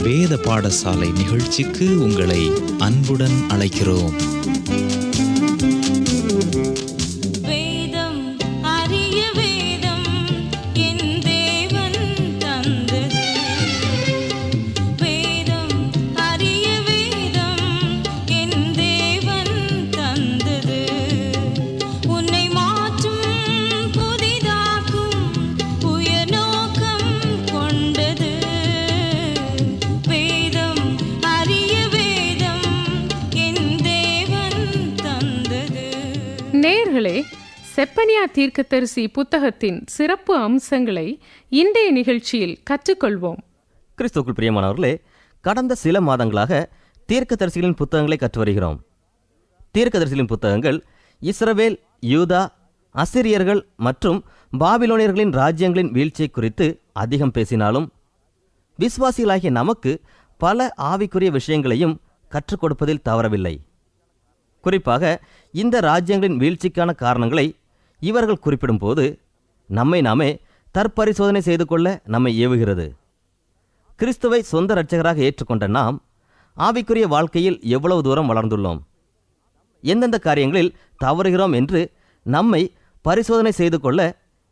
வேத பாடசாலை நிகழ்ச்சிக்கு உங்களை அன்புடன் அழைக்கிறோம். செப்பனியா தீர்க்கதரிசி புத்தகத்தின் சிறப்பு அம்சங்களை இன்றைய நிகழ்ச்சியில் கற்றுக்கொள்வோம். கிறிஸ்துவுக்குள் பிரியமானவர்களே, கடந்த சில மாதங்களாக தீர்க்கதரிசிகளின் புத்தகங்களை கற்று வருகிறோம். தீர்க்கதரிசிகளின் புத்தகங்கள் இஸ்ரவேல், யூதா, அசிரியர்கள் மற்றும் பாபிலோனியர்களின் ராஜ்யங்களின் வீழ்ச்சியை குறித்து அதிகம் பேசினாலும் விசுவாசிகளாகிய நமக்கு பல ஆவிக்குரிய விஷயங்களையும் கற்றுக் கொடுப்பதில் தவறவில்லை. குறிப்பாக இந்த ராஜ்யங்களின் வீழ்ச்சிக்கான காரணங்களை இவர்கள் குறிப்பிடும் போது நம்மை நாமே தற்பரிசோதனை செய்து கொள்ள நம்மை ஏவுகிறது. கிறிஸ்துவை சொந்த இரட்சகராக ஏற்றுக்கொண்ட நாம் ஆவிக்குரிய வாழ்க்கையில் எவ்வளவு தூரம் வளர்ந்துள்ளோம், எந்தெந்த காரியங்களில் தவறுகிறோம் என்று நம்மை பரிசோதனை செய்து கொள்ள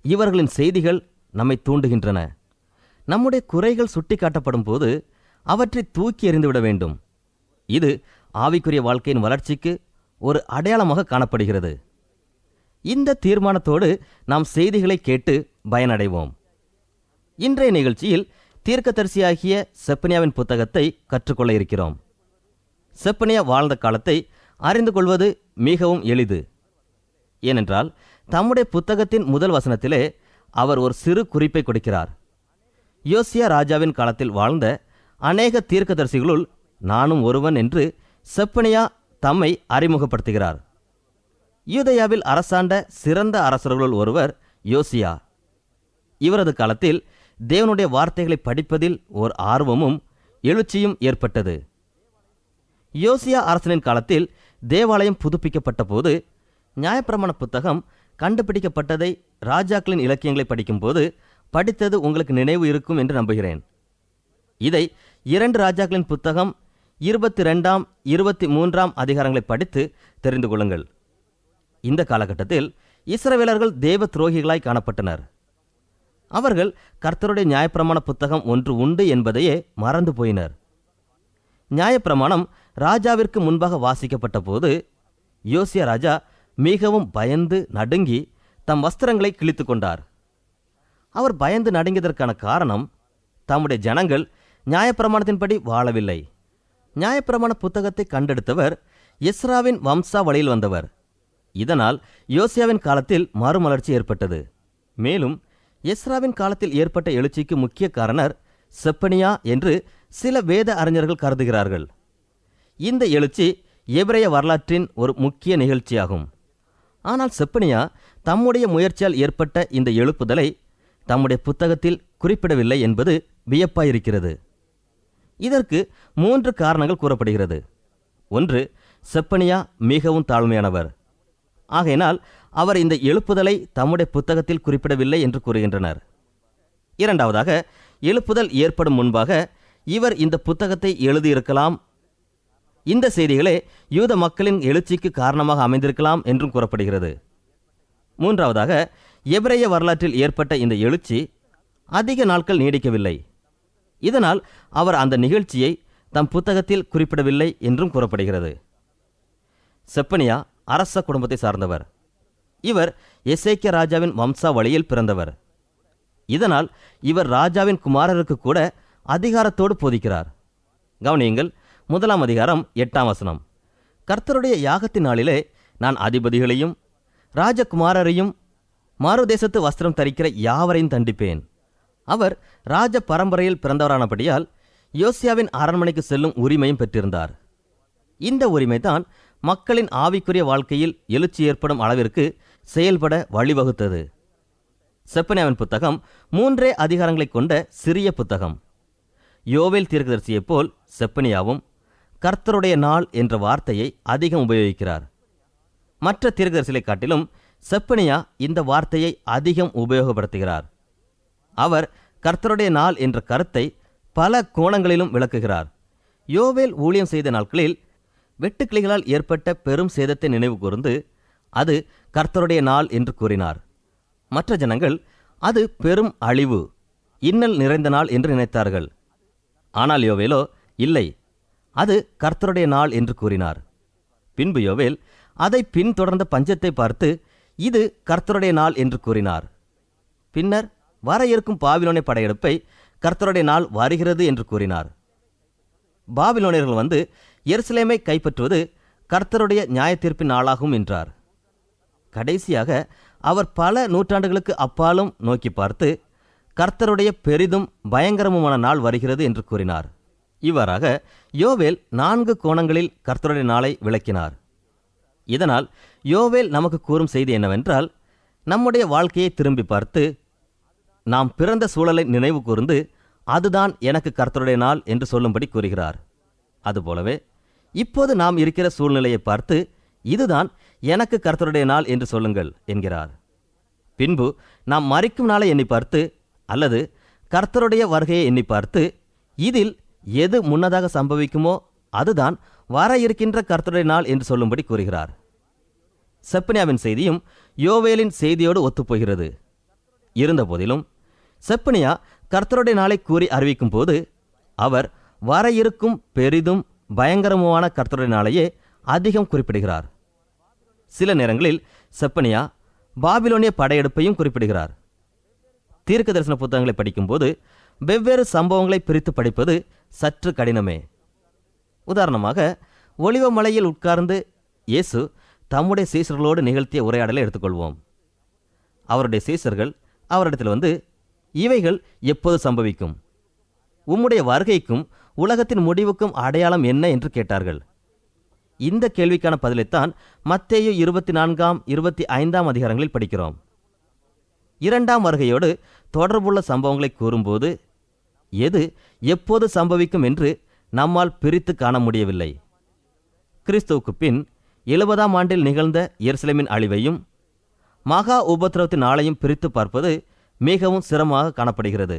இவர்களின் செய்திகள் நம்மை தூண்டுகின்றன. நம்முடைய குறைகள் சுட்டி காட்டப்படும் போது அவற்றை தூக்கி எறிந்துவிட வேண்டும். இது ஆவிக்குரிய வாழ்க்கையின் வளர்ச்சிக்கு ஒரு அடையாளமாக காணப்படுகிறது. இந்த தீர்மானத்தோடு நாம் செய்திகளை கேட்டு பயனடைவோம். இன்றைய நிகழ்ச்சியில் தீர்க்கதரிசியாகிய செப்பனியாவின் புத்தகத்தை கற்றுக்கொள்ள இருக்கிறோம். செப்பனியா வாழ்ந்த காலத்தை அறிந்து கொள்வது மிகவும் எளிது. ஏனென்றால் தம்முடைய புத்தகத்தின் முதல் வசனத்திலே அவர் ஒரு சிறு குறிப்பை கொடுக்கிறார். யோசியா ராஜாவின் காலத்தில் வாழ்ந்த அநேக தீர்க்கதரிசிகளுள் நானும் ஒருவன் என்று செப்பனியா தம்மை அறிமுகப்படுத்துகிறார். யூதேயாவில் அரசாண்ட சிறந்த அரசர்களுள் ஒருவர் யோசியா. இவரது காலத்தில் தேவனுடைய வார்த்தைகளை படிப்பதில் ஓர் ஆர்வமும் எழுச்சியும் ஏற்பட்டது. யோசியா அரசனின் காலத்தில் தேவாலயம் புதுப்பிக்கப்பட்ட போது நியாயப்பிரமாண புத்தகம் கண்டுபிடிக்கப்பட்டதை ராஜாக்களின் இலக்கியங்களை படிக்கும்போது படித்தது உங்களுக்கு நினைவு இருக்கும் என்று நம்புகிறேன். இதை 2 ராஜாக்களின் புத்தகம் 22, 23 அதிகாரங்களை படித்து தெரிந்து கொள்ளுங்கள். இந்த காலகட்டத்தில் இஸ்ரவேலர்கள் தேவ துரோகிகளாய் காணப்பட்டனர். அவர்கள் கர்த்தருடைய நியாயப்பிரமாண புத்தகம் ஒன்று உண்டு என்பதையே மறந்து போயினர். நியாயப்பிரமாணம் ராஜாவிற்கு முன்பாக வாசிக்கப்பட்ட போது யோசியா ராஜா மிகவும் பயந்து நடுங்கி தம் வஸ்திரங்களை கிழித்து கொண்டார். அவர் பயந்து நடுங்கியதற்கான காரணம் தம்முடைய ஜனங்கள் நியாயப்பிரமாணத்தின்படி வாழவில்லை. நியாயப்பிரமாண புத்தகத்தை கண்டெடுத்தவர் எஸ்ராவின் வம்சாவளியில் வந்தவர். இதனால் யோசியாவின் காலத்தில் மறுமலர்ச்சி ஏற்பட்டது. மேலும் எஸ்ராவின் காலத்தில் ஏற்பட்ட எழுச்சிக்கு முக்கிய காரணர் செப்பனியா என்று சில வேத அறிஞர்கள் கருதுகிறார்கள். இந்த எழுச்சி எபிரேய வரலாற்றின் ஒரு முக்கிய நிகழ்ச்சியாகும். ஆனால் செப்பனியா தம்முடைய முயற்சியால் ஏற்பட்ட இந்த எழுப்புதலை தம்முடைய புத்தகத்தில் குறிப்பிடவில்லை என்பது வியப்பாயிருக்கிறது. இதற்கு 3 காரணங்கள் கூறப்படுகிறது. 1, செப்பனியா மிகவும் தாழ்மையானவர். ஆகையினால் அவர் இந்த எழுப்புதலை தம்முடைய புத்தகத்தில் குறிப்பிடவில்லை என்று கூறுகின்றனர். 2வதாக, எழுப்புதல் ஏற்படும் முன்பாக இவர் இந்த புத்தகத்தை எழுதியிருக்கலாம். இந்த செய்திகளே யூத மக்களின் எழுச்சிக்கு காரணமாக அமைந்திருக்கலாம் என்றும் கூறப்படுகிறது. 3வதாக, எபிரேய வரலாற்றில் ஏற்பட்ட இந்த எழுச்சி அதிக நாட்கள் நீடிக்கவில்லை. இதனால் அவர் அந்த நிகழ்ச்சியை தம் புத்தகத்தில் குறிப்பிடவில்லை என்றும் கூறப்படுகிறது. செப்பனியா அரச குடும்பத்தை சார்ந்தவர். இவர் எசேக்கியா ராஜாவின் வம்சாவளியில் பிறந்தவர். இதனால் இவர் ராஜாவின் குமாரருக்கு கூட அதிகாரத்தோடு போதிக்கிறார். கவனியுங்கள், 1 அதிகாரம் 8 வசனம். கர்த்தருடைய யாகத்தின் நாளிலே நான் அதிபதிகளையும் ராஜகுமாரரையும் மாறுதேசத்து வஸ்திரம் தரிக்கிற யாவரையும் தண்டிப்பேன். அவர் ராஜ பரம்பரையில் பிறந்தவரானபடியால் யோசியாவின் அரண்மனைக்கு செல்லும் உரிமையும் பெற்றிருந்தார். இந்த உரிமைதான் மக்களின் ஆவிக்குரிய வாழ்க்கையில் எழுச்சி ஏற்படும் அளவிற்கு செயல்பட வழிவகுத்தது. செப்பனியாவின் புத்தகம் 3 அதிகாரங்களை கொண்ட சிறிய புத்தகம். யோவேல் தீர்க்கதரிசியைப் போல் செப்பனியாவும் கர்த்தருடைய நாள் என்ற வார்த்தையை அதிகம் உபயோகிக்கிறார். மற்ற தீர்க்கதரிசிகளை காட்டிலும் செப்பனியா இந்த வார்த்தையை அதிகம் உபயோகப்படுத்துகிறார். அவர் கர்த்தருடைய நாள் என்ற கருத்தை பல கோணங்களிலும் விளக்குகிறார். யோவேல் ஊழியம் செய்த நாட்களில் வெட்டுக்கிளிகளால் ஏற்பட்ட பெரும் சேதத்தை நினைவு கூர்ந்து அது கர்த்தருடைய நாள் என்று கூறினார். மற்ற ஜனங்கள் அது பெரும் அழிவு, இன்னல் நிறைந்த நாள் என்று நினைத்தார்கள். ஆனால் யோவேலோ இல்லை, அது கர்த்தருடைய நாள் என்று கூறினார். பின்பு யோவேல் அதை பின்தொடர்ந்த பஞ்சத்தை பார்த்து இது கர்த்தருடைய நாள் என்று கூறினார். பின்னர் வர இருக்கும் பாபிலோனிய படையெடுப்பை கர்த்தருடைய நாள் வருகிறது என்று கூறினார். பாபிலோனியர்கள் வந்து எருசலேமை கைப்பற்றுவது கர்த்தருடைய நியாயத்தீர்ப்பின் நாளாகும் என்றார். கடைசியாக அவர் பல நூற்றாண்டுகளுக்கு அப்பாலும் நோக்கி பார்த்து கர்த்தருடைய பெரிதும் பயங்கரமுமான நாள் வருகிறது என்று கூறினார். இவ்வாறாக யோவேல் 4 கோணங்களில் கர்த்தருடைய நாளை விளக்கினார். இதனால் யோவேல் நமக்கு கூறும் செய்தி என்னவென்றால், நம்முடைய வாழ்க்கையை திரும்பி பார்த்து நாம் பிறந்த சூழலை நினைவு கூர்ந்து அதுதான் எனக்கு கர்த்தருடைய நாள் என்று சொல்லும்படி கூறுகிறார். அதுபோலவே இப்போது நாம் இருக்கிற சூழ்நிலையை பார்த்து இதுதான் எனக்கு கர்த்தருடைய நாள் என்று சொல்லுங்கள் என்கிறார். பின்பு நாம் மரிக்கும் நாளை எண்ணி பார்த்து அல்லது கர்த்தருடைய வருகையை எண்ணி பார்த்து இதில் எது முன்னதாக சம்பவிக்குமோ அதுதான் வர இருக்கின்ற கர்த்தருடைய நாள் என்று சொல்லும்படி கூறுகிறார். செப்பனியாவின் செய்தியும் யோவேலின் செய்தியோடு ஒத்துப்போகிறது. இருந்தபோதிலும் செப்பனியா கர்த்தருடைய நாளை கூறி அறிவிக்கும் போது அவர் வர இருக்கும் பெரிதும் பயங்கரமான கர்த்தருடைய நாளையே அதிகம் குறிப்பிடுகிறார். சில நேரங்களில் செப்பனியா பாபிலோனிய படையெடுப்பையும் குறிப்பிடுகிறார். தீர்க்க தரிசன புத்தகங்களை படிக்கும்போது வெவ்வேறு சம்பவங்களை பிரித்து படிப்பது சற்று கடினமே. உதாரணமாக, ஒலிவ மலையில் உட்கார்ந்து இயேசு தம்முடைய சீசர்களோடு நிகழ்த்திய உரையாடலை எடுத்துக்கொள்வோம். அவருடைய சீசர்கள் அவரிடத்தில் வந்து, இவைகள் எப்போது சம்பவிக்கும்? உம்முடைய வருகைக்கும் உலகத்தின் முடிவுக்கும் அடையாளம் என்ன என்று கேட்டார்கள். இந்த கேள்விக்கான பதிலைத்தான் மத்தேயு 24, 25 அதிகாரங்களில் படிக்கிறோம். 2ஆம் வருகையோடு தொடர்புள்ள சம்பவங்களை கூறும்போது எது எப்போது சம்பவிக்கும் என்று நம்மால் பிரித்து காண முடியவில்லை. கிறிஸ்துவுக்கு பின் 70ஆம் ஆண்டில் நிகழ்ந்த எருசலேமின் அழிவையும் மகா உபத்திரவத்தின் நாளையும் பிரித்து பார்ப்பது மிகவும் சிரமமாக காணப்படுகிறது.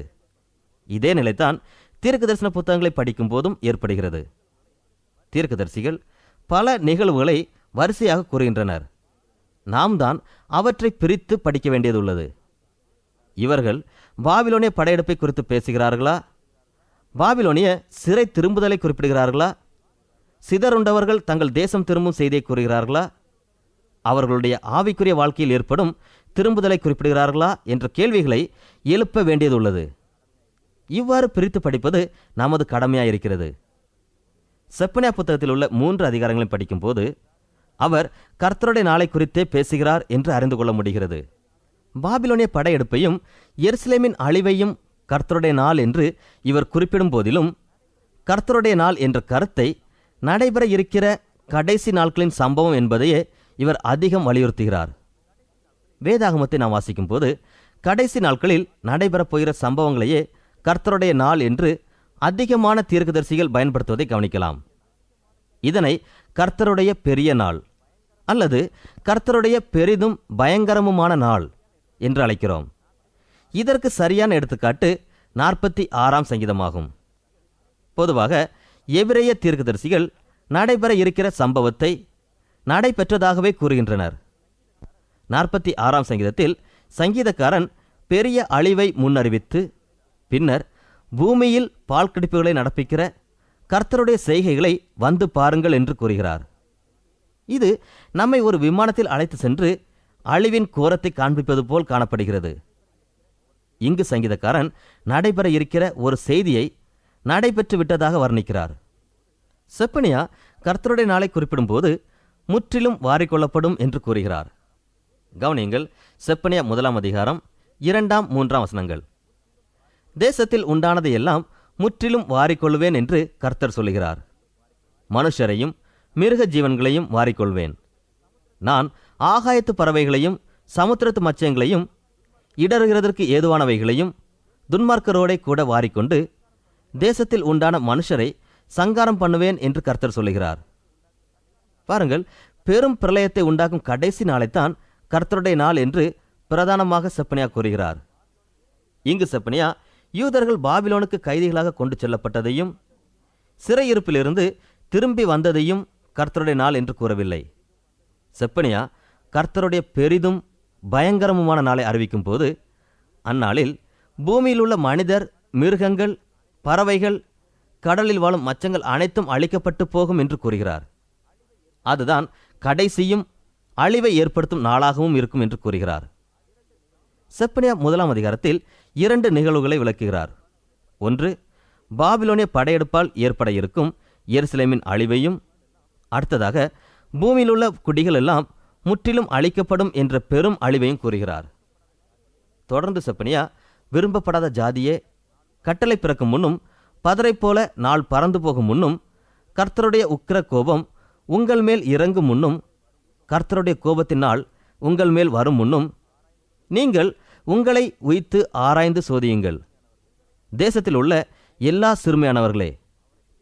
இதே நிலைத்தான் தீர்க்க தரிசன புத்தகங்களை படிக்கும் போதும் ஏற்படுகிறது. தீர்க்கதரிசிகள் பல நிகழ்வுகளை வரிசையாக கூறுகின்றனர். நாம் தான் அவற்றை பிரித்து படிக்க வேண்டியதுள்ளது. இவர்கள் பாபிலோனிய படையெடுப்பை குறித்து பேசுகிறார்களா? பாபிலோனிய சிறை திரும்புதலை குறிப்பிடுகிறார்களா? சிதறுண்டவர்கள் தங்கள் தேசம் திரும்பும் செய்தியை கூறுகிறார்களா? அவர்களுடைய ஆவிக்குரிய வாழ்க்கையில் ஏற்படும் திரும்புதலை குறிப்பிடுகிறார்களா என்ற கேள்விகளை எழுப்ப வேண்டியதுள்ளது. இவ்வாறு பிரித்து படிப்பது நமது கடமையாயிருக்கிறது. செப்பனியா புத்தகத்தில் உள்ள 3 அதிகாரங்களையும் படிக்கும்போது அவர் கர்த்தருடைய நாளை குறித்தே பேசுகிறார் என்று அறிந்து கொள்ள முடிகிறது. பாபிலோனிய படையெடுப்பையும் எருசலேமின் அழிவையும் கர்த்தருடைய நாள் என்று இவர் குறிப்பிடும் போதிலும் கர்த்தருடைய நாள் என்ற கருத்தை நடைபெற இருக்கிற கடைசி நாட்களின் சம்பவம் என்பதையே இவர் அதிகம் வலியுறுத்துகிறார். வேதாகமத்தை நாம் வாசிக்கும் போது கடைசி நாட்களில் நடைபெறப் போகிற சம்பவங்களையே கர்த்தருடைய நாள் என்று அதிகமான தீர்க்கதரிசிகள் பயன்படுத்துவதை கவனிக்கலாம். இதனை கர்த்தருடைய பெரிய நாள் அல்லது கர்த்தருடைய பெரிதும் பயங்கரமுமான நாள் என்று அழைக்கிறோம். இதற்கு சரியான எடுத்துக்காட்டு 46ஆம் சங்கீதமாகும். பொதுவாக எபிரேய தீர்க்கதரிசிகள் நடைபெற இருக்கிற சம்பவத்தை நடைபெற்றதாகவே கூறுகின்றனர். 46ஆம் சங்கீதத்தில் சங்கீதக்காரன் பெரிய அழிவை முன்னறிவித்து பின்னர் பூமியில் பால் கடிப்புகளை நடப்பிக்கிற கர்த்தருடைய செய்கைகளை வந்து பாருங்கள் என்று கூறுகிறார். இது நம்மை ஒரு விமானத்தில் அழைத்து சென்று அழிவின் கோரத்தை காண்பிப்பது போல் காணப்படுகிறது. இங்கு சங்கீதக்காரன் நடைபெற இருக்கிற ஒரு செய்தியை நடைபெற்று விட்டதாக வர்ணிக்கிறார். செப்பனியா கர்த்தருடைய நாளை குறிப்பிடும்போது முற்றிலும் வாரிக்கொள்ளப்படும் என்று கூறுகிறார். கவனியுங்கள், செப்பனியா 1ஆம் அதிகாரம் 2, 3 வசனங்கள். தேசத்தில் உண்டானதை எல்லாம் முற்றிலும் வாரிக்கொள்வேன் என்று கர்த்தர் சொல்லுகிறார். மனுஷரையும் மிருக ஜீவன்களையும் வாரிக்கொள்வேன். நான் ஆகாயத்து பறவைகளையும் சமுத்திரத்து மச்சங்களையும் இடறுகிறதற்கு ஏதுவானவைகளையும் துன்மார்க்கரோடே கூட வாரிக்கொண்டு தேசத்தில் உண்டான மனுஷரை சங்காரம் பண்ணுவேன் என்று கர்த்தர் சொல்லுகிறார். பாருங்கள், பெரும் பிரளயத்தை உண்டாக்கும் கடைசி நாளைத்தான் கர்த்தருடைய நாள் என்று பிரதானமாக செப்பனியா கூறுகிறார். இங்கு செப்பனியா யூதர்கள் பாபிலோனுக்கு கைதிகளாக கொண்டு செல்லப்பட்டதையும் சிறையிருப்பிலிருந்து திரும்பி வந்ததையும் கர்த்தருடைய நாள் என்று கூறவில்லை. செப்பனியா கர்த்தருடைய பெரிதும் பயங்கரமுமான நாளை அறிவிக்கும் போது, அந்நாளில் பூமியில் உள்ள மனிதர், மிருகங்கள், பறவைகள், கடலில் வாழும் மச்சங்கள் அனைத்தும் அழிக்கப்பட்டு போகும் என்று கூறுகிறார். அதுதான் கடைசியும் அழிவை ஏற்படுத்தும் நாளாகவும் இருக்கும் என்று கூறுகிறார். செப்பனியா 1ஆம் அதிகாரத்தில் 2 நிகழ்வுகளை விளக்குகிறார். ஒன்று, பாபிலோனிய படையெடுப்பால் ஏற்பட இருக்கும் எருசலேமின் அழிவையும், அடுத்ததாக பூமியில் உள்ள குடிகள் எல்லாம் முற்றிலும் அழிக்கப்படும் என்ற பெரும் அழிவையும் கூறுகிறார். தொடர்ந்து செப்பனியா, விரும்பப்படாத ஜாதியே, கட்டளை பிறக்கும் முன்னும் பதரை போல நாள் பறந்து போகும் முன்னும், கர்த்தருடைய உக்கிர கோபம் உங்கள் மேல் இறங்கும் முன்னும், கர்த்தருடைய கோபத்தின் நாள் உங்கள் மேல் வரும் முன்னும், நீங்கள் உங்களை உய்த்து ஆராய்ந்து சோதியுங்கள். தேசத்தில் உள்ள எல்லா சிறுமையானவர்களே,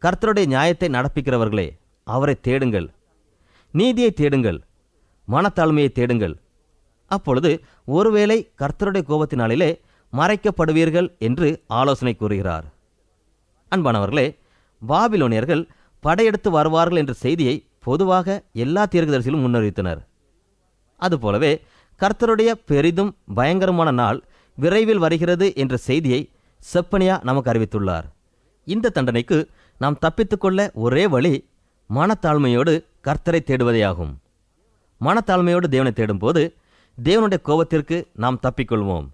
கர்த்தருடைய நியாயத்தை நடப்பிக்கிறவர்களே, அவரை தேடுங்கள், நீதியை தேடுங்கள், மனத்தாழ்மையை தேடுங்கள். அப்பொழுது ஒருவேளை கர்த்தருடைய கோபத்தினாலே மறைக்கப்படுவீர்கள் என்று ஆலோசனை கூறுகிறார். அன்பானவர்களே, பாபிலோனியர்கள் படையெடுத்து வருவார்கள் என்ற செய்தியை பொதுவாக எல்லா தீர்க்கதரிசிகளும் முன்னறிவித்தனர். அதுபோலவே கர்த்தருடைய பெரிதும் பயங்கரமான நாள் விரைவில் வருகிறது என்ற செய்தியை செப்பனியா நமக்கு அறிவித்துள்ளார். இந்த தண்டனைக்கு நாம் தப்பித்துக்கொள்ள ஒரே வழி மனத்தாழ்மையோடு கர்த்தரை தேடுவதேயாகும். மனத்தாழ்மையோடு தேவனை தேடும்போது தேவனுடைய கோபத்திற்கு நாம் தப்பிக்கொள்வோம்.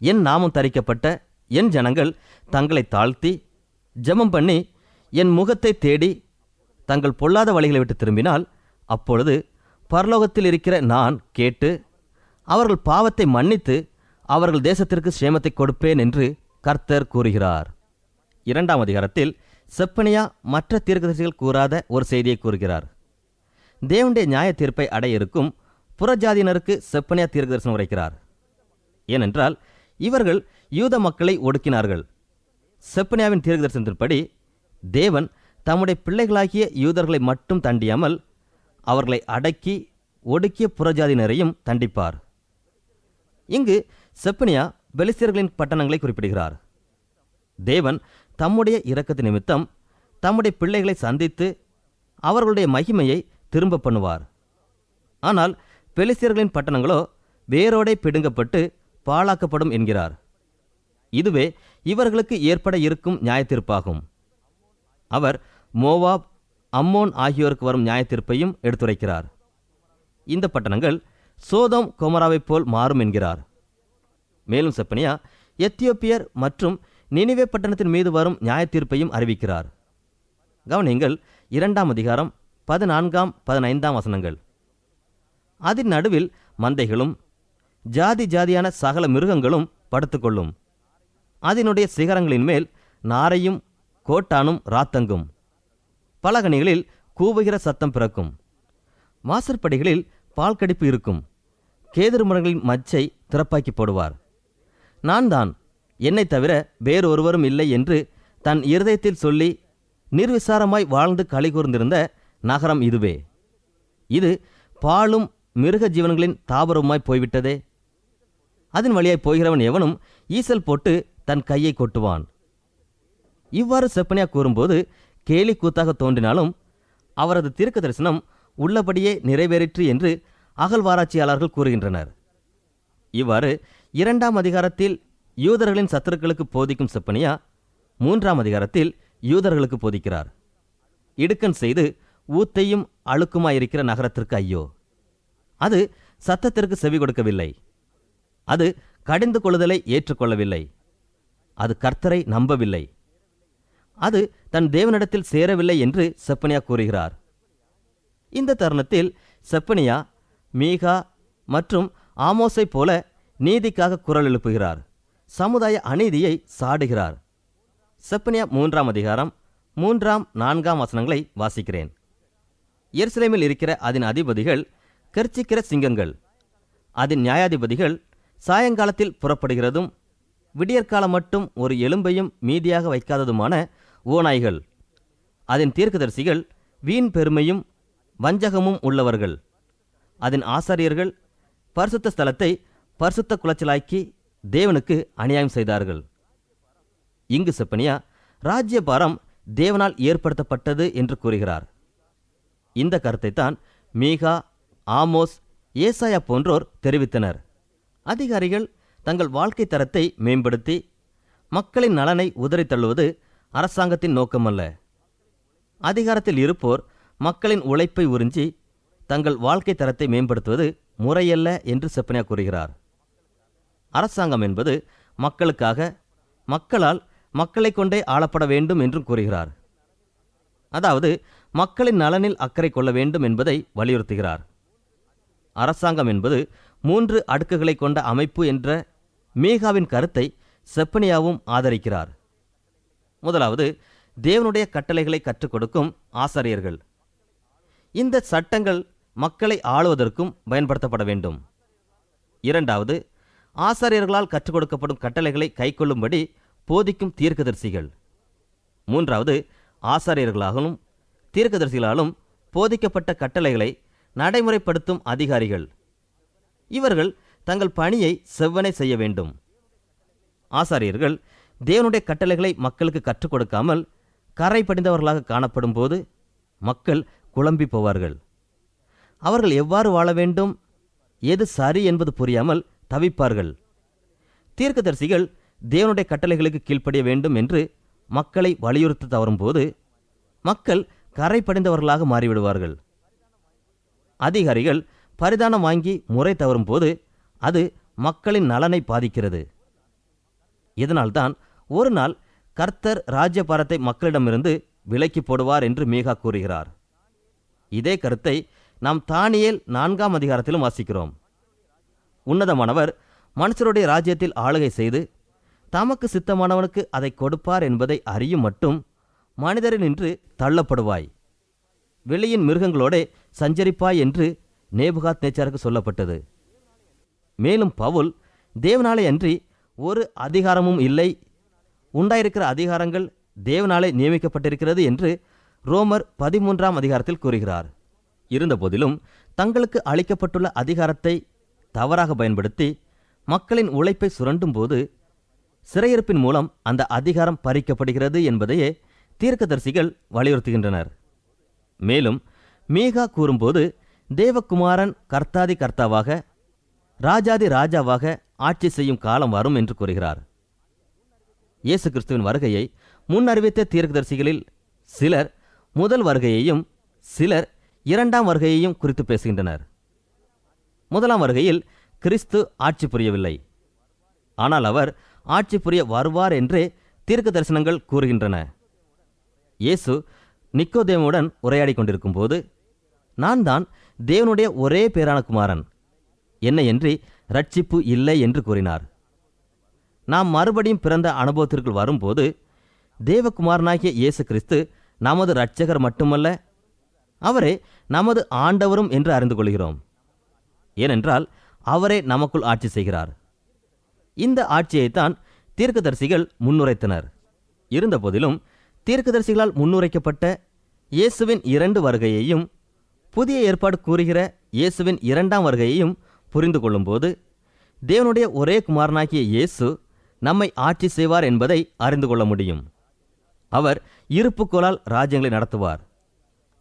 என் நாமம் தரிக்கப்பட்ட என் ஜனங்கள் தங்களை தாழ்த்தி ஜெபம் பண்ணி என் முகத்தை தேடி தங்கள் பொல்லாத வழிகளை விட்டு திரும்பினால், அப்பொழுது பரலோகத்தில் இருக்கிற நான் கேட்டு அவர்கள் பாவத்தை மன்னித்து அவர்கள் தேசத்திற்கு சேமத்தை கொடுப்பேன் என்று கர்த்தர் கூறுகிறார். 2ஆம் அதிகாரத்தில் செப்பனியா மற்ற தீர்க்கதரிசிகள் கூறாத ஒரு செய்தியை கூறுகிறார். தேவனுடைய நியாய தீர்ப்பை அடைய இருக்கும் புறஜாதியினருக்கு செப்பனியா தீர்க்கதரிசனம் உரைக்கிறார். ஏனென்றால் இவர்கள் யூத மக்களை ஒடுக்கினார்கள். செப்பனியாவின் தீர்க்கதரிசனத்தின்படி தேவன் தம்முடைய பிள்ளைகளாகிய யூதர்களை மட்டும் தண்டியாமல் அவர்களை அடக்கி ஒடுக்கிய புறஜாதியினரையும் தண்டிப்பார். இங்கு செப்பனியா பெலிஸ்தியர்களின் பட்டணங்களை குறிப்பிடுகிறார். தேவன் தம்முடைய இரக்கத்து நிமித்தம் தம்முடைய பிள்ளைகளை சந்தித்து அவர்களுடைய மகிமையை திரும்ப பண்ணுவார். ஆனால் பெலிஸ்தியர்களின் பட்டணங்களோ வேரோடே பிடுங்கப்பட்டு பாழாக்கப்படும் என்கிறார். இதுவே இவர்களுக்கு ஏற்பட இருக்கும் நியாயத்தீர்ப்பாகும். அவர் மோவாப், அம்மோன் ஆகியோருக்கு வரும் நியாயத்தீர்ப்பையும் எடுத்துரைக்கிறார். இந்த பட்டணங்கள் சோதோம் கொமராவைப் போல் மாறும் என்கிறார். மேலும் செப்பனியா எத்தியோப்பியர் மற்றும் நினிவே பட்டணத்தின் மீது வரும் நியாயத்தீர்ப்பையும் அறிவிக்கிறார். கவனியுங்கள், 2ஆம் அதிகாரம் 14, 15 வசனங்கள். அதன் நடுவில் மந்தைகளும் ஜாதி ஜாதியான சகல மிருகங்களும் படுத்துக்கொள்ளும். அதனுடைய சிகரங்களின் மேல் நாரையும் கோட்டானும் ராத்தங்கும். பலகணிகளில் கூவுகிற சத்தம் பிறக்கும். வாசற்படிகளில் பால் கடிப்பு இருக்கும். கேதுரு மரங்களின் மச்சை திறப்பாக்கி போடுவார். நான் தான், என்னை தவிர வேறொருவரும் இல்லை என்று தன் இருதயத்தில் சொல்லி நிர்விசாரமாய் வாழ்ந்து களி கூர்ந்திருந்த நகரம் இதுவே. இது பாலும் மிருக ஜீவன்களின் தாபரமாய் போய்விட்டதே. அதன் வழியாய் போகிறவன் எவனும் ஈசல் போட்டு தன் கையை கொட்டுவான். இவ்வாறு செப்பனியா கூறும்போது கேலி கூத்தாக தோன்றினாலும் அவரது தீர்க்க தரிசனம் உள்ளபடியே நிறைவேறிற்று என்று அகழ்வாராய்ச்சியாளர்கள் கூறுகின்றனர். இவ்வாறு 2ஆம் அதிகாரத்தில் யூதர்களின் சத்துருக்களுக்கு போதிக்கும் செப்பனியா 3ஆம் அதிகாரத்தில் யூதர்களுக்கு போதிக்கிறார். இடுக்கண் செய்து ஊத்தையும் அழுக்குமாயிருக்கிற நகரத்திற்கு ஐயோ! அது சத்தத்திற்கு செவி கொடுக்கவில்லை. அது கடிந்து கொள்ளுதலை ஏற்றுக்கொள்ளவில்லை. அது கர்த்தரை நம்பவில்லை. அது தன் தேவனிடத்தில் சேரவில்லை என்று செப்பனியா கூறுகிறார். இந்த தருணத்தில் செப்பனியா மீகா மற்றும் ஆமோஸை போல நீதிக்காக குரல் எழுப்புகிறார். சமுதாய அநீதியை சாடுகிறார். செப்பனியா 3ஆம் அதிகாரம் 3, 4 வசனங்களை வாசிக்கிறேன். எருசலேமில் இருக்கிற அதன் அதிபதிகள் கர்ச்சிக்கிற சிங்கங்கள். அதன் நியாயாதிபதிகள் சாயங்காலத்தில் புறப்படுகிறதும் விடியற்காலம் மட்டும் ஒரு எலும்பையும் மீதியாக வைக்காததுமான ஓநாய்கள். அதன் தீர்க்கதரிசிகள் வீண் பெருமையும் வஞ்சகமும் உள்ளவர்கள். அதன் ஆசாரியர்கள் பரிசுத்த ஸ்தலத்தை பரிசுத்த குலைச்சலாக்கி தேவனுக்கு அநியாயம் செய்தார்கள். இங்கு செப்பனியா ராஜ்யபாரம் தேவனால் ஏற்படுத்தப்பட்டது என்று கூறுகிறார். இந்த கருத்தைத்தான் மீகா, ஆமோஸ், ஏசாயா போன்றோர் தெரிவித்தனர். அதிகாரிகள் தங்கள் வாழ்க்கை தரத்தை மேம்படுத்தி மக்களின் நலனை உதறித் தள்ளுவது அரசாங்கத்தின் நோக்கமல்ல. அதிகாரத்தில் இருப்போர் மக்களின் உழைப்பை உறிஞ்சி தங்கள் வாழ்க்கை தரத்தை மேம்படுத்துவது முறையல்ல என்று செப்பனியா கூறுகிறார். அரசாங்கம் என்பது மக்களுக்காக, மக்களால் மக்களை கொண்டே ஆளப்பட வேண்டும் என்றும் கூறுகிறார். அதாவது மக்களின் நலனில் அக்கறை கொள்ள வேண்டும் என்பதை வலியுறுத்துகிறார். அரசாங்கம் என்பது 3 அடுக்குகளை கொண்ட அமைப்பு என்ற மீகாவின் கருத்தை செப்பனியாவும் ஆதரிக்கிறார். முதலாவது, தேவனுடைய கட்டளைகளை கற்றுக் கொடுக்கும் ஆசாரியர்கள். இந்த சட்டங்கள் மக்களை ஆளுவதற்கும் பயன்படுத்தப்பட வேண்டும். இரண்டாவது, ஆசாரியர்களால் கற்றுக் கொடுக்கப்படும் கட்டளைகளை கைக்கொள்ளும்படி போதிக்கும் தீர்க்கதரிசிகள். மூன்றாவது, ஆசாரியர்களாலும் தீர்க்கதரிசிகளாலும் போதிக்கப்பட்ட கட்டளைகளை நடைமுறைப்படுத்தும் அதிகாரிகள். இவர்கள் தங்கள் பணியை செவ்வனே செய்ய வேண்டும். ஆசாரியர்கள் தேவனுடைய கட்டளைகளை மக்களுக்கு கற்றுக் கொடுக்காமல் கரை படிந்தவர்களாக காணப்படும் போது மக்கள் குழம்பி போவார்கள். அவர்கள் எவ்வாறு வாழ வேண்டும், எது சரி என்பது புரியாமல் தவிப்பார்கள். தீர்க்கதரிசிகள் தேவனுடைய கட்டளைகளுக்கு கீழ்ப்படிய வேண்டும் என்று மக்களை வலியுறுத்த தவறும்போது மக்கள் கரை படிந்தவர்களாக மாறிவிடுவார்கள். அதிகாரிகள் பரிதானம் வாங்கி முறை தவறும்போது அது மக்களின் நலனை பாதிக்கிறது. இதனால்தான் ஒரு நாள் கர்த்தர் ராஜ்யபாரத்தை மக்களிடமிருந்து விலக்கி போடுவார் என்று மீகா கூறுகிறார். இதே கருத்தை நாம் தானியேல் 4ஆம் அதிகாரத்திலும் வாசிக்கிறோம். உன்னதமானவர் மனுஷருடைய ராஜ்யத்தில் ஆளுகை செய்து தமக்கு சித்தமானவனுக்கு அதை கொடுப்பார் என்பதை அறியும் மட்டும் மனிதரினின்று தள்ளப்படுவாய், வெளியின் மிருகங்களோடே சஞ்சரிப்பாய் என்று நேபுகாத் நேச்சாருக்கு சொல்லப்பட்டது. மேலும் பவுல் தேவனாலே அன்றி ஒரு அதிகாரமும் இல்லை, உண்டாயிருக்கிற அதிகாரங்கள் தேவனாலே நியமிக்கப்பட்டிருக்கிறது என்று ரோமர் 13ஆம் அதிகாரத்தில் கூறுகிறார். இருந்தபோதிலும் தங்களுக்கு அளிக்கப்பட்டுள்ள அதிகாரத்தை தவறாக பயன்படுத்தி மக்களின் உழைப்பை சுரண்டும் போது சிறையிருப்பின் மூலம் அந்த அதிகாரம் பறிக்கப்படுகிறது என்பதையே தீர்க்கதரிசிகள் வலியுறுத்துகின்றனர். மேலும் மீகா கூறும்போது தேவகுமாரன் கர்த்தாதி கர்த்தாவாக, ராஜாதி ராஜாவாக ஆட்சி செய்யும் காலம் வரும் என்று கூறுகிறார். இயேசு கிறிஸ்துவின் வருகையை முன்னறிவித்த தீர்க்கதரிசிகளில் சிலர் முதல் வருகையையும் சிலர் 2ஆம் வருகையையும் குறித்து பேசுகின்றனர். முதலாம் வருகையில் கிறிஸ்து ஆட்சி புரியவில்லை, ஆனால் அவர் ஆட்சி புரிய வருவார் என்றே தீர்க்க தரிசனங்கள் கூறுகின்றன. இயேசு நிக்கோதேமுடன் உரையாடி கொண்டிருக்கும் போது, நான் தான் தேவனுடைய ஒரே பேரான குமாரன், என்னையன்றி ரட்சிப்பு இல்லை என்று கூறினார். நாம் மறுபடியும் பிறந்த அனுபவத்திற்குள் வரும்போது தேவகுமாரனாகிய இயேசு கிறிஸ்து நமது இரட்சகர் மட்டுமல்ல, அவரே நமது ஆண்டவரும் என்று அறிந்து கொள்கிறோம். ஏனென்றால் அவரே நமக்குள் ஆட்சி செய்கிறார். இந்த ஆட்சியைத்தான் தீர்க்கதரிசிகள் முன்னுரைத்தனர். இருந்தபோதிலும் தீர்க்கதரிசிகளால் முன்னுரைக்கப்பட்ட இயேசுவின் 2 வருகையையும் புதிய ஏற்பாடு கூறுகிற இயேசுவின் 2ஆம் வருகையையும் புரிந்து கொள்ளும்போது தேவனுடைய ஒரே குமாரனாகிய இயேசு நம்மை ஆட்சி செய்வார் என்பதை அறிந்து கொள்ள முடியும். அவர் இருப்புக்கோலால் ராஜ்யங்களை நடத்துவார்.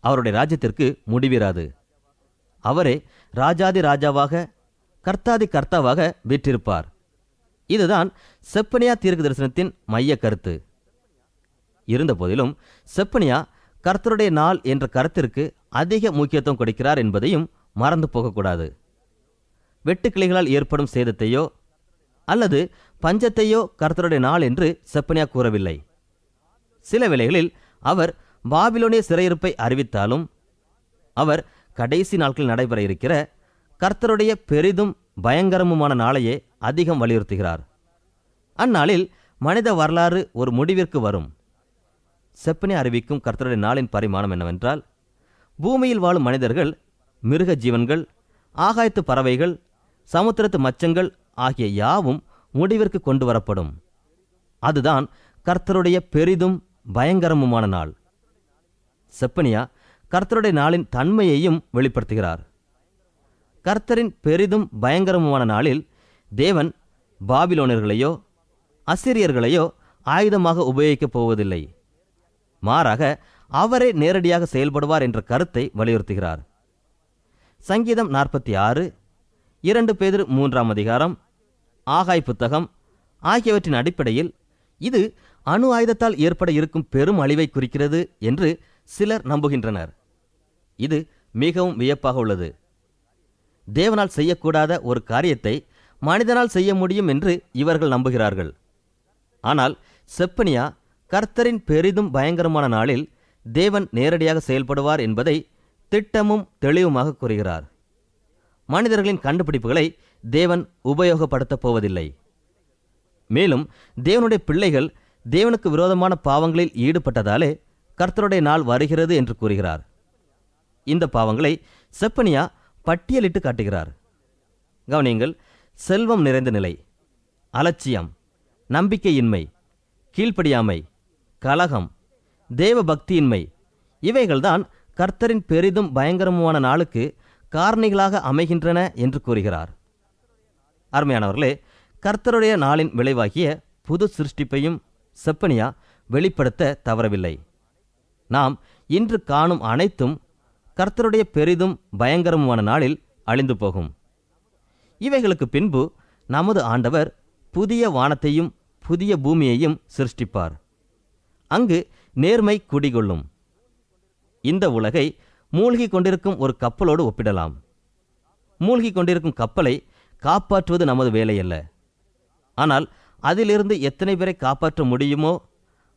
அவருடைய ராஜ்யத்திற்கு முடிவிராது. அவரே ராஜாதி ராஜாவாக, கர்த்தாதி கர்த்தாவாக வீற்றிருப்பார். இதுதான் செப்பனியா தீர்க்க தரிசனத்தின் மைய கருத்து. இருந்தபோதிலும் செப்பனியா கர்த்தருடைய நாள் என்ற கருத்திற்கு அதிக முக்கியத்துவம் கொடுக்கிறார் என்பதையும் மறந்து போகக்கூடாது. வெட்டுக்கிளைகளால் ஏற்படும் சேதத்தையோ அல்லது பஞ்சத்தையோ கர்த்தருடைய நாள் என்று செப்பனியா கூறவில்லை. சில வேளைகளில் அவர் பாபிலோனிய சிறையிருப்பை அறிவித்தாலும் அவர் கடைசி நாட்களில் நடைபெற இருக்கிற கர்த்தருடைய பெரிதும் பயங்கரமுமான நாளையே அதிகம் வலியுறுத்துகிறார். அந்நாளில் மனித வரலாறு ஒரு முடிவிற்கு வரும். செப்பனியா அறிவிக்கும் கர்த்தருடைய நாளின் பரிமாணம் என்னவென்றால், பூமியில் வாழும் மனிதர்கள், மிருக ஜீவன்கள், ஆகாயத்து பறவைகள், சமுத்திரத்து மச்சங்கள் ஆகிய யாவும் முடிவிற்கு கொண்டு வரப்படும். அதுதான் கர்த்தருடைய பெரிதும் பயங்கரமுமான நாள். செப்பனியா கர்த்தருடைய நாளின் தன்மையையும் வெளிப்படுத்துகிறார். கர்த்தரின் பெரிதும் பயங்கரமுமான நாளில் தேவன் பாபிலோனியர்களையோ அசிரியர்களையோ ஆயுதமாக உபயோகிக்கப் போவதில்லை. மாறாக அவரே நேரடியாக செயல்படுவார் என்ற கருத்தை வலியுறுத்துகிறார். சங்கீதம் 46, 2 பேதுரு 3ஆம் அதிகாரம், ஆகாய் புத்தகம் ஆகியவற்றின் அடிப்படையில் இது அணு ஆயுதத்தால் ஏற்பட இருக்கும் பெரும் அழிவை குறிக்கிறது என்று சிலர் நம்புகின்றனர். இது மிகவும் வியப்பாக உள்ளது. தேவனால் செய்யக்கூடாத ஒரு காரியத்தை மனிதனால் செய்ய முடியும் என்று இவர்கள் நம்புகிறார்கள். ஆனால் செப்பனியா கர்த்தரின் பெரிதும் பயங்கரமான நாளில் தேவன் நேரடியாக செயல்படுவார் என்பதை திட்டமும் தெளிவுமாக கூறுகிறார். மனிதர்களின் கண்டுபிடிப்புகளை தேவன் உபயோகப்படுத்தப் போவதில்லை. மேலும் தேவனுடைய பிள்ளைகள் தேவனுக்கு விரோதமான பாவங்களில் ஈடுபட்டதாலே கர்த்தருடைய நாள் வருகிறது என்று கூறுகிறார். இந்த பாவங்களை செப்பனியா பட்டியலிட்டு காட்டுகிறார். கவனியுங்கள். செல்வம் நிறைந்த நிலை, அலட்சியம், நம்பிக்கையின்மை, கீழ்ப்படியாமை, கலகம், தேவ பக்தியின்மை இவைகள்தான் கர்த்தரின் பெரிதும் பயங்கரமான நாளுக்கு காரணிகளாக அமைகின்றன என்று கூறுகிறார். அருமையானவர்களே, கர்த்தருடைய நாளின் விளைவாகிய புது சிருஷ்டிப்பையும் செப்பனியா வெளிப்படுத்த தவறவில்லை. நாம் இன்று காணும் அனைத்தும் கர்த்தருடைய பெரிதும் பயங்கரமான நாளில் அழிந்து போகும். இவைகளுக்கு பின்பு நமது ஆண்டவர் புதிய வானத்தையும் புதிய பூமியையும் சிருஷ்டிப்பார். அங்கு நேர்மை குடிகொள்ளும். இந்த உலகை மூழ்கி கொண்டிருக்கும் ஒரு கப்பலோடு ஒப்பிடலாம். மூழ்கி கொண்டிருக்கும் கப்பலை காப்பாற்றுவது நமது வேலையல்ல. ஆனால் அதிலிருந்து எத்தனை பேரை காப்பாற்ற முடியுமோ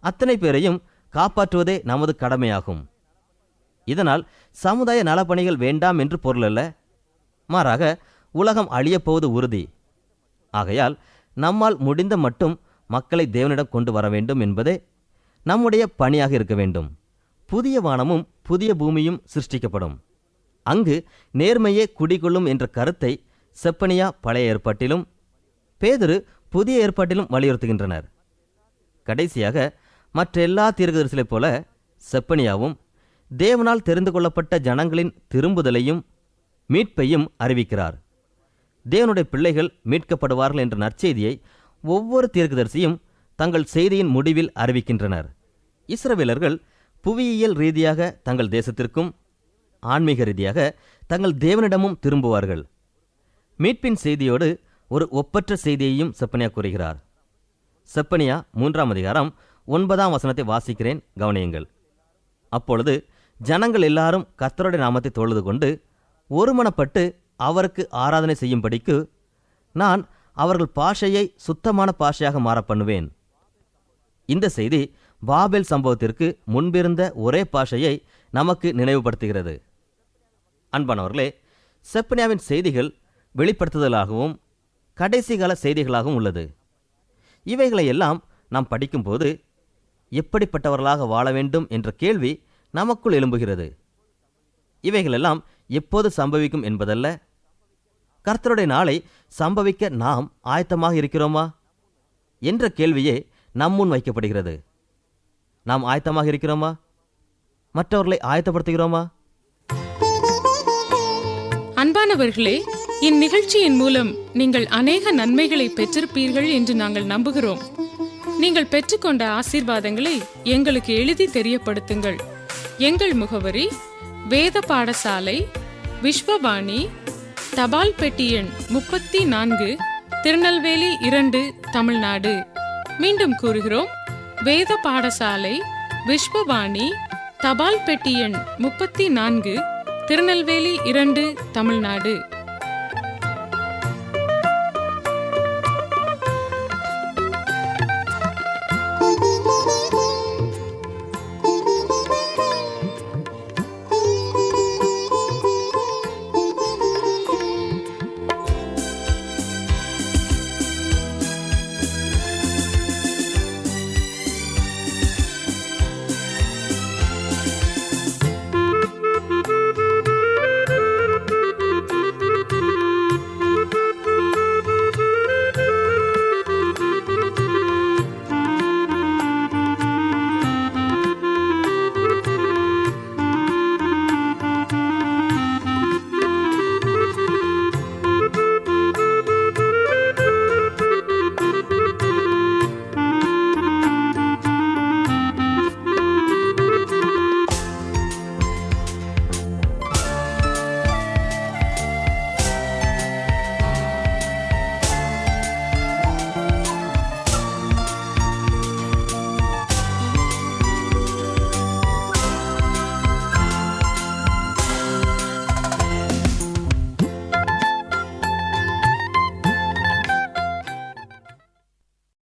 அத்தனை பேரையும் காப்பாற்றுவதே நமது கடமையாகும். இதனால் சமுதாய நலப்பணிகள் வேண்டாம் என்று பொருளல்ல. மாறாக உலகம் அழியப்போவது உறுதி. ஆகையால் நம்மால் முடிந்த மட்டும் மக்களை தேவனிடம் கொண்டு வர வேண்டும் என்பதே நம்முடைய பணியாக இருக்க வேண்டும். புதிய வானமும் புதிய பூமியும் சிருஷ்டிக்கப்படும். அங்கு நேர்மையே குடிகொள்ளும் என்ற கருத்தை செப்பனியா பழைய ஏற்பாட்டிலும் பேதுரு புதிய ஏற்பாட்டிலும் வலியுறுத்துகின்றனர். கடைசியாக மற்றெல்லா தீர்க்கதரிசிகளைப் போல செப்பனியாவும் தேவனால் தெரிந்து கொள்ளப்பட்ட ஜனங்களின் திரும்புதலையும் மீட்பையும் அறிவிக்கிறார். தேவனுடைய பிள்ளைகள் மீட்கப்படுவார்கள் என்ற நற்செய்தியை ஒவ்வொரு தீர்க்கதரிசியும் தங்கள் செய்தியின் முடிவில் அறிவிக்கின்றனர். இஸ்ரவேலர்கள் புவியியல் ரீதியாக தங்கள் தேசத்திற்கும் ஆன்மீக ரீதியாக தங்கள் தேவனிடமும் திரும்புவார்கள். மீட்பின் செய்தியோடு ஒரு ஒப்பற்ற செய்தியையும் செப்பனியா கூறுகிறார். செப்பனியா 3ஆம் அதிகாரம் 9ஆம் வசனத்தை வாசிக்கிறேன், கவனியுங்கள். அப்பொழுது ஜனங்கள் எல்லாரும் கர்த்தருடைய நாமத்தை தொழுது கொண்டு ஒருமனப்பட்டு அவருக்கு ஆராதனை செய்யும்படிக்கு நான் அவர்கள் பாஷையை சுத்தமான பாஷையாக மாற பண்ணுவேன். இந்த செய்தி பாபேல் சம்பவத்திற்கு முன்பிருந்த ஒரே பாஷையை நமக்கு நினைவுபடுத்துகிறது. அன்பானவர்களே, செப்பனியாவின் செய்திகள் வெளிப்படுத்துதலாகவும் கடைசி கால செய்திகளாகவும் உள்ளது. இவைகளையெல்லாம் நாம் படிக்கும்போது எப்படிப்பட்டவர்களாக வாழ வேண்டும் என்ற கேள்வி நமக்குள் எழும்புகிறது. இவைகளெல்லாம் எப்போது சம்பவிக்கும் என்பதல்ல, கர்த்தருடைய நாளை சம்பவிக்க நாம் ஆயத்தமாக இருக்கிறோமா என்ற கேள்வியே நம்முன் வைக்கப்படுகிறது. நாம் ஆயத்தமாக இருக்கிறோமா? மற்றவர்களை ஆயத்தப்படுத்துகிறோமா? அன்பானவர்களே, இந்நிகழ்ச்சியின் மூலம் நீங்கள் அநேக நன்மைகளை பெற்றிருப்பீர்கள் என்று நாங்கள் நம்புகிறோம். நீங்கள் பெற்றுக்கொண்ட ஆசீர்வாதங்களை எங்களுக்கு எழுதி தெரியப்படுத்துங்கள். எங்கள் முகவரி: வேத பாடசாலை, விஸ்வவாணி, தபால் பெட்டி எண் 34, திருநெல்வேலி 2, தமிழ்நாடு. மீண்டும் கூறுகிறோம்: வேத பாடசாலை, விஸ்வவாணி, தபால் பெட்டி எண் 34, திருநெல்வேலி 2, தமிழ்நாடு.